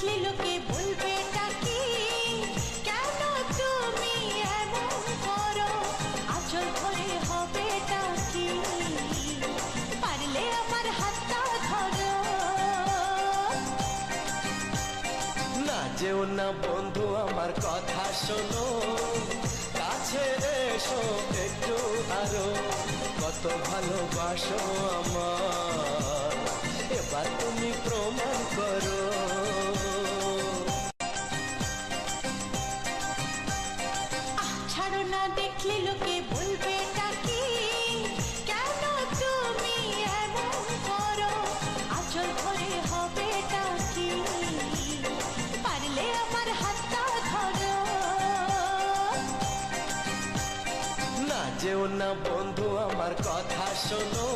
দেখলে লোকে বলবে টাকি, কেন তুমি এমন করো, আঁচল ধরে হবে টাকি, পারলে আমার হাতটা ধরো। না যেও না বন্ধু আমার কথা শোনো, কাছে এসো একটু আরো, কত ভালোবাসো আমার এবার তুমি প্রমাণ করো। ছাড়ো না দেখলে লোকে বলবে টাকি, কেন তুমি এমন করো, আঁচল ধরে হবে টাকি, পারলে আমার হাতটা ধরো। না যেও না বন্ধু আমার কথা শোনো,